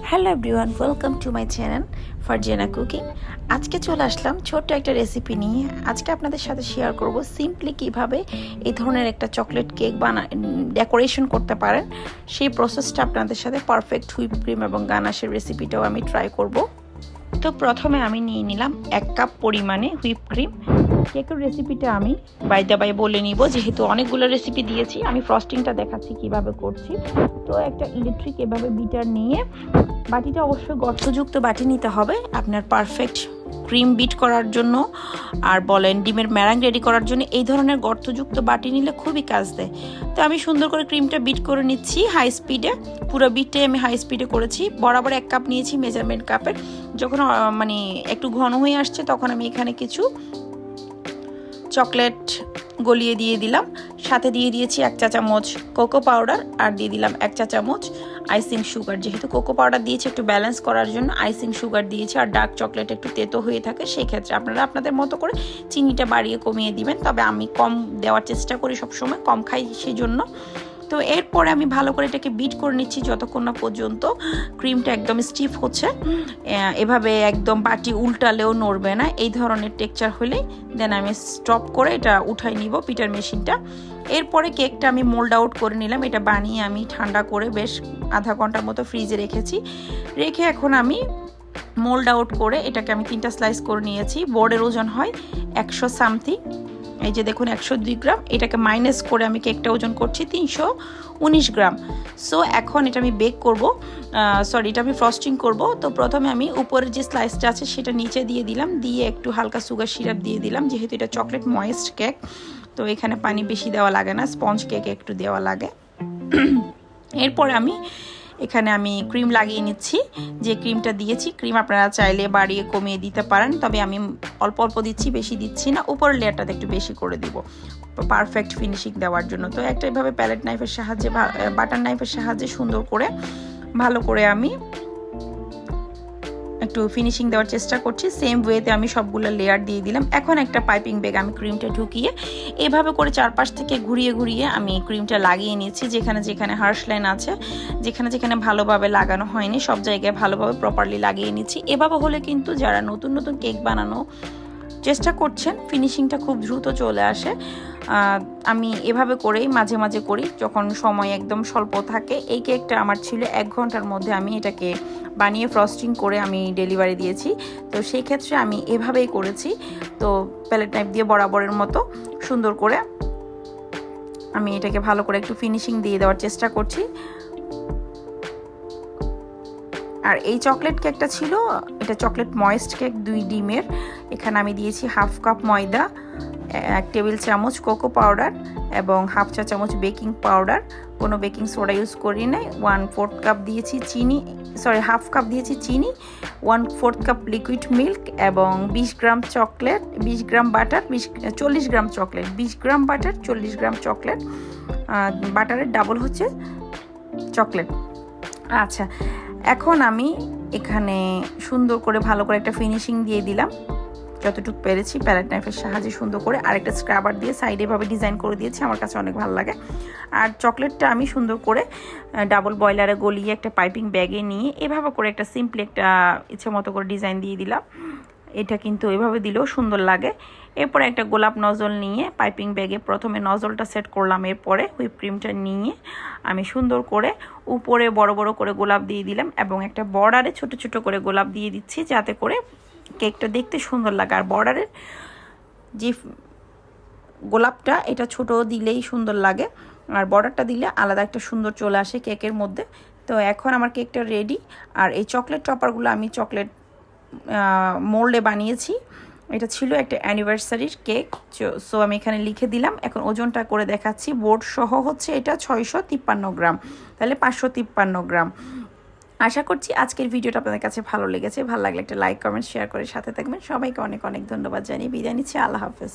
Hello everyone, welcome to my channel Farzana cooking. আজকে চলে আসলাম ছোট্ট একটা রেসিপি নিয়ে। আজকে আপনাদের সাথে শেয়ার করব সিম্পলি কিভাবে এই ধরনের একটা চকলেট কেক ডেকোরেশন করতে পারেন। সেই প্রসেসটা আপনাদের সাথে পারফেক্ট হুইপ ক্রিম এবং গানাশের রেসিপিটাও আমি ট্রাই করব। তো প্রথমে আমি নিয়ে নিলাম 1 কাপ পরিমাণে হুইপ ক্রিম। কেকের রেসিপিটা আমি বাই দ্য বাই বলে নিব, যেহেতু অনেকগুলো রেসিপি দিয়েছি। আমি ফ্রস্টিংটা দেখাচ্ছি কিভাবে করছি। তো একটা ইলেকট্রিক এভাবে বিটার নিয়ে, বাটিটা অবশ্যই গর্তযুক্ত বাটি নিতে হবে আপনার পারফেক্ট ক্রিম বিট করার জন্য, আর বলেন ডিমের ম্যারাং রেডি করার জন্য এই ধরনের গর্তযুক্ত বাটি নিলে খুবই কাজ দেয়। তো আমি সুন্দর করে ক্রিমটা বিট করে নিচ্ছি হাই স্পিডে। পুরো বিটটাই আমি হাই স্পিডে করেছি। বরাবর 1 কাপ নিয়েছি মেজারমেন্ট কাপের। যখন একটু ঘন হয়ে আসছে তখন আমি এখানে কিছু চকলেট গলিয়ে দিয়ে দিলাম। সাথে দিয়ে দিয়েছি 1 চা চামচ কোকো পাউডার, আর দিয়ে দিলাম 1 চা চামচ আইসিং সুগার। যেহেতু কোকো পাউডার দিয়েছি একটু ব্যালেন্স করার জন্য, আইসিং সুগার দিয়েছি। আর ডার্ক চকলেট একটু তেতো হয়ে থাকে, সেই ক্ষেত্রে আপনারা আপনাদের মতো করে চিনিটা বাড়িয়ে কমিয়ে দিবেন। তবে আমি কম দেওয়ার চেষ্টা করি, সবসময় কম খাই সেই জন্য। তো এরপরে আমি ভালো করে এটাকে বিট করে নিচ্ছি যতক্ষণ না পর্যন্ত ক্রিমটা একদম স্টিফ হচ্ছে। এভাবে একদম বাটি উল্টালেও নড়বে না, এই ধরনের টেক্সচার হলেই দেন আমি স্টপ করে এটা উঠাই নিব পিটার মেশিনটা। এরপরে কেকটা আমি মোল্ড আউট করে নিলাম। এটা বানিয়ে আমি ঠান্ডা করে বেশ আধা ঘন্টার মতো ফ্রিজে রেখে এখন আমি মোল্ড আউট করে এটাকে আমি 3টা স্লাইস করে নিয়েছি। বোর্ডের ওজন হয় 100 সামথিং। এই যে দেখুন 102 গ্রাম। এটাকে মাইনাস করে আমি কেকটা ওজন করছি 319 গ্রাম। সো এখন এটা আমি বেক করব, এটা আমি ফ্রস্টিং করব। তো প্রথমে আমি উপরের যে স্লাইসটা আছে সেটা নিচে দিয়ে দিলাম, দিয়ে একটু হালকা সুগার সিরাপ দিয়ে দিলাম। যেহেতু এটা চকলেট ময়েস্ট কেক, তো এখানে পানি বেশি দেওয়া লাগে না, স্পঞ্জ কেকে একটু দেওয়া লাগে। এরপরে এখানে আমি ক্রিম লাগিয়ে নিচ্ছি। যে ক্রিমটা দিয়েছি, ক্রিম আপনারা চাইলে বাড়িয়ে কমিয়ে দিতে পারেন, তবে আমি অল্প অল্প দিচ্ছি, বেশি দিচ্ছি না। উপরের লেয়ারটাতে একটু বেশি করে দিব পারফেক্ট ফিনিশিং দেওয়ার জন্য। তো একটা এভাবে প্যালেট নাইফের সাহায্যে, বাটার নাইফের সাহায্যে সুন্দর করে ভালো করে আমি একটু ফিনিশিং দেওয়ার চেষ্টা করছি। সেম ওয়েতে আমি সবগুলো লেয়ার দিয়ে দিলাম। এখন একটা পাইপিং ব্যাগ আমি ক্রিমটা ঢুকিয়ে এভাবে করে চারপাশ থেকে ঘুরিয়ে আমি ক্রিমটা লাগিয়ে নিয়েছি। যেখানে যেখানে হার্শ লাইন আছে, যেখানে যেখানে ভালোভাবে লাগানো হয়নি, সব জায়গায় ভালোভাবে প্রপারলি লাগিয়ে নিচ্ছি। এভাবে হলে কিন্তু যারা নতুন নতুন কেক বানানো চেষ্টা করছেন, ফিনিশিংটা খুব দ্রুত চলে আসে। আমি এভাবে করেই মাঝে মাঝে করি যখন সময় একদম স্বল্প থাকে। এই কেকটা আমার ছিল 1 ঘন্টার মধ্যে আমি এটাকে বানিয়ে ফ্রস্টিং করে আমি ডেলিভারি দিয়েছি। তো সেই ক্ষেত্রে আমি এভাবেই করেছি। তো প্যালেট নাইফ দিয়ে বরাবরের মতো সুন্দর করে আমি এটাকে ভালো করে একটু ফিনিশিং দিয়ে দেওয়ার চেষ্টা করছি। আর এই চকলেট কেকটা ছিল, এটা চকলেট ময়েস্ট কেক 2 ডিমের। এখানে আমি দিয়েছি 1/2 কাপ ময়দা, 1 টেবিল চামচ কোকো পাউডার এবং 1/2 চা চামচ বেকিং পাউডার। কোনো বেকিং সোডা ইউজ করি নাই। 1/4 কাপ দিয়েছি চিনি, 1/2 কাপ দিয়েছি চিনি, 1/4 কাপ লিকুইড মিল্ক এবং 20 গ্রাম চকলেট, 20 গ্রাম বাটার, 40 গ্রাম চকলেট, 20 গ্রাম বাটার, 40 গ্রাম চকলেট। বাটারের ডাবল হচ্ছে চকলেট। আচ্ছা, এখন আমি এখানে সুন্দর করে ভালো করে একটা ফিনিশিং দিয়ে দিলাম যতটুকু পেরেছি প্যালেট নাইফের সাহায্যে সুন্দর করে। আরেকটা স্ক্রাবার দিয়ে সাইডে এভাবে ডিজাইন করে দিয়েছি, আমার কাছে অনেক ভালো লাগে। আর চকলেটটা আমি সুন্দর করে ডাবল বয়লারে গলিয়ে একটা পাইপিং ব্যাগে নিয়ে এভাবে করে একটা সিম্পলি একটা ইচ্ছে মতো করে ডিজাইন দিয়ে দিলাম। এটা কিন্তু এভাবে দিলেও সুন্দর লাগে। এরপরে একটা গোলাপ নজল নিয়ে পাইপিং ব্যাগে প্রথমে নজলটা সেট করলাম। এরপরে হুইপ ক্রিমটা নিয়ে আমি সুন্দর করে উপরে বড় বড় করে গোলাপ দিয়ে দিলাম এবং একটা বর্ডারে ছোট ছোট করে গোলাপ দিয়ে দিচ্ছি, যাতে করে কেকটা দেখতে সুন্দর লাগে। আর বর্ডারের যে গোলাপটা এটা ছোট দিলেই সুন্দর লাগে, আর বর্ডারটা দিলে আলাদা একটা সুন্দর চলে আসে কেকের মধ্যে। তো এখন আমার কেকটা রেডি। আর এই চকলেট টপারগুলো আমি চকলেট মোল্ডে বানিয়েছি। এটা ছিল একটা অ্যানিভার্সারির কেক। সো আমি এখানে লিখে দিলাম। এখন ওজনটা করে দেখাচ্ছি। বোর্ড সহ হচ্ছে এটা 653 গ্রাম, তাহলে 553 গ্রাম। আশা করছি আজকের ভিডিওটা আপনাদের কাছে ভালো লেগেছে। ভালো লাগলে একটা লাইক, কমেন্ট, শেয়ার করে সাথে থাকবেন। সবাইকে অনেক অনেক ধন্যবাদ জানিয়ে বিদায় নিচ্ছি। আল্লাহ হাফেজ।